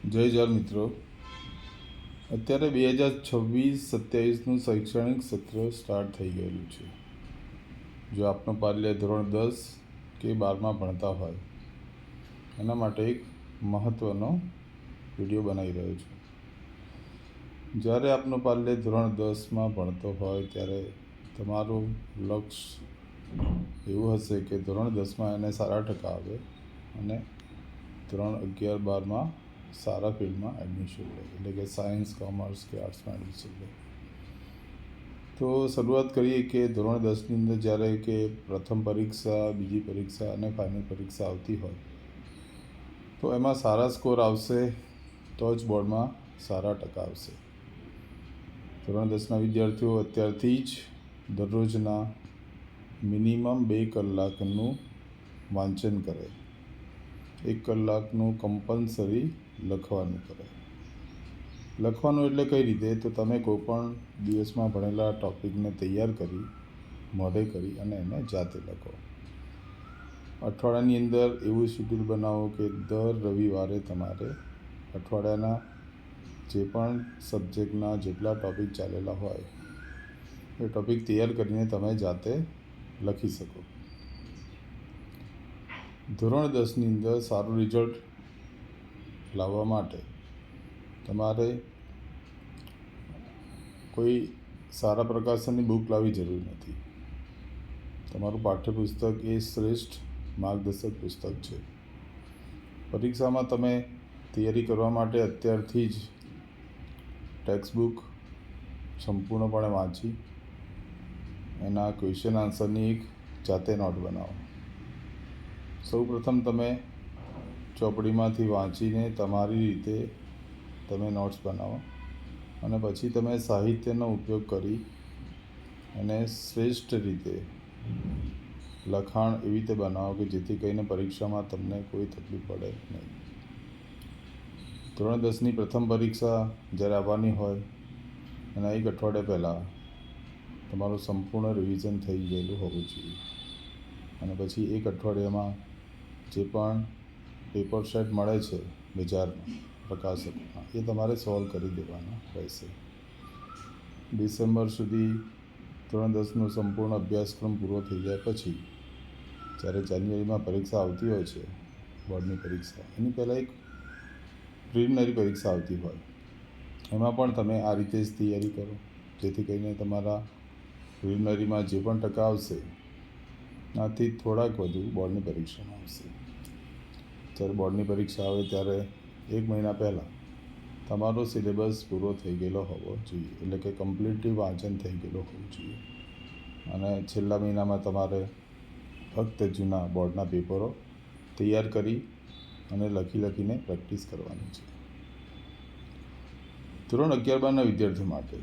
જય જવાહર મિત્રો. અત્યારે 2026-27નું શૈક્ષણિક સત્ર સ્ટાર્ટ થઈ ગયેલું છે. જો આપનો પાલ્ય ધોરણ 10 કે 12માં ભણતા હોય એના માટે એક મહત્ત્વનો વિડીયો બનાવી રહ્યો છું. જ્યારે આપનો પાલ્ય ધોરણ 10માં ભણતો હોય ત્યારે તમારું લક્ષ્ય એવું હશે કે ધોરણ 10માં એને સારા ટકા આવે અને ધોરણ 11-12માં સારા ફિલ્ડમાં એડમિશન લે, એટલે કે સાયન્સ, કોમર્સ કે આર્ટ્સમાં એડમિશન લે. તો શરૂઆત કરીએ કે ધોરણ 10ની અંદર જ્યારે કે પ્રથમ પરીક્ષા, બીજી પરીક્ષા અને ફાઇનલ પરીક્ષા આવતી હોય તો એમાં સારા સ્કોર આવશે તો જ બોર્ડમાં સારા ટકા આવશે. ધોરણ 10ના વિદ્યાર્થીઓ અત્યારથી જ દરરોજના મિનિમમ 2 કલાકનું વાંચન કરે, 1 કલાકનું કમ્પલસરી લખવાનું કરે. લખવાનું એટલે કઈ રીતે? તો તમે કોઈપણ દિવસમાં ભણેલા ટૉપિકને તૈયાર કરી, મોઢે કરી અને એને જાતે લખો. અઠવાડિયાની અંદર એવું શેડ્યુલ બનાવો કે દર રવિવારે તમારે અઠવાડિયાના જે પણ સબ્જેક્ટના જેટલા ટૉપિક ચાલેલા હોય એ ટૉપિક તૈયાર કરીને તમે જાતે લખી શકો. ધોરણ 10ની અંદર સારું રિઝલ્ટ લાવવા માટે તમારે કોઈ સારા પ્રકાશનની બુક લાવવી જરૂરી નથી. તમારું પાઠ્યપુસ્તક એ શ્રેષ્ઠ માર્ગદર્શક પુસ્તક છે. પરીક્ષામાં તમે તૈયારી કરવા માટે અત્યારથી જ ટેક્સ્ટબુક સંપૂર્ણપણે વાંચી એના ક્વેશ્ચન આન્સરની એક જાતે નોટ બનાવો. સૌપ્રથમ તમે ચોપડીમાંથી વાંચીને તમારી રીતે તમે નોટ્સ બનાવો અને પછી તમે સાહિત્યનો ઉપયોગ કરી અને શ્રેષ્ઠ રીતે લખાણ એવી રીતે બનાવો કે જેથી કરીને પરીક્ષામાં તમને કોઈ તકલીફ પડે નહીં. ધોરણ 10ની પ્રથમ પરીક્ષા જ્યારે આવવાની હોય એના એક અઠવાડિયા પહેલાં તમારું સંપૂર્ણ રિવિઝન થઈ ગયેલું હોવું જોઈએ અને પછી એક અઠવાડિયામાં જે પણ પેપર સેટ મળે છે બજારમાં પ્રકાશકોમાં એ તમારે સોલ્વ કરી દેવાના રહેશે. ડિસેમ્બર સુધી ધોરણ 10નો સંપૂર્ણ અભ્યાસક્રમ પૂરો થઈ જાય પછી જ્યારે જાન્યુઆરીમાં પરીક્ષા આવતી હોય છે, બોર્ડની પરીક્ષા, એની પહેલાં એક પ્રિલિમિનરી પરીક્ષા આવતી હોય એમાં પણ તમે આ રીતે જ તૈયારી કરો જેથી કરીને તમારા પ્રિલિમિનરીમાં જે પણ ટકા આવશે આથી થોડાક વધુ બોર્ડની પરીક્ષામાં આવશે. જ્યારે બોર્ડની પરીક્ષા આવે ત્યારે 1 મહિના પહેલાં તમારો સિલેબસ પૂરો થઈ ગયેલો હોવો જોઈએ, એટલે કે કમ્પ્લીટલી વાંચન થઈ ગયેલું હોવું જોઈએ અને છેલ્લા મહિનામાં તમારે ફક્ત જૂના બોર્ડના પેપરો તૈયાર કરી અને લખીને પ્રેક્ટિસ કરવાની છે. ધોરણ 11-12ના વિદ્યાર્થીઓ માટે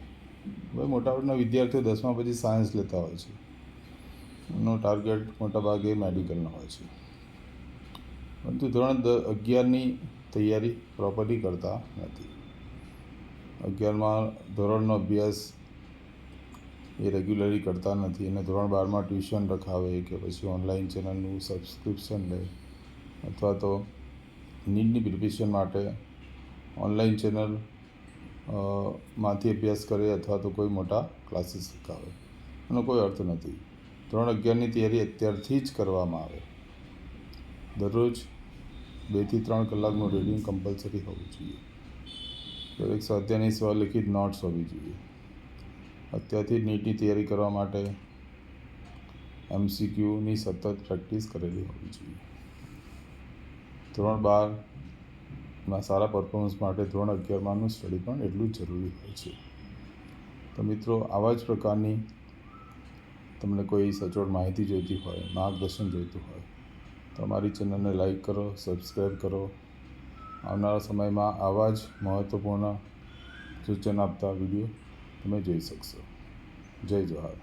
હવે મોટાભાગના વિદ્યાર્થીઓ 10મા પછી સાયન્સ લેતા હોય છે. એનો ટાર્ગેટ મોટાભાગે મેડિકલનો હોય છે, પરંતુ ધોરણ 11ની તૈયારી પ્રોપરલી કરતા નથી. 11મા ધોરણનો અભ્યાસ એ રેગ્યુલરલી કરતા નથી અને ધોરણ 12માં ટ્યુશન રખાવે કે પછી ઓનલાઈન ચેનલનું સબસ્ક્રિપ્શન લે અથવા તો નીટની પ્રિપરેશન માટે ઓનલાઈન ચેનલ માંથી અભ્યાસ કરે અથવા તો કોઈ મોટા ક્લાસીસ શીખાવે. એનો કોઈ અર્થ નથી. ધોરણ 11ની તૈયારી અત્યારથી જ કરવામાં આવે. દરરોજ 2 થી 3 કલાકનું રીડિંગ કમ્પલસરી હોવું જોઈએ. દરેક સ્વાધ્યાયની સ્વલિખિત નોટ્સ હોવી જોઈએ. અત્યારથી જ નીટની તૈયારી કરવા માટે MCQની સતત પ્રેક્ટિસ કરેલી હોવી જોઈએ. ધોરણ 12માં સારા પરફોર્મન્સ માટે ધોરણ 11માંનું સ્ટડી પણ એટલું જ જરૂરી હોય છે. તો મિત્રો, આવા જ પ્રકારની તમને કોઈ સચોટ માહિતી જોઈતી હોય, માર્ગદર્શન જોઈતું હોય તો અમારી ચેનલને લાઈક કરો, સબસ્ક્રાઈબ કરો. આવનારા સમયમાં આવા જ મહત્ત્વપૂર્ણ સૂચન આપતા વિડીયો તમે જોઈ શકશો. જય જવાહર.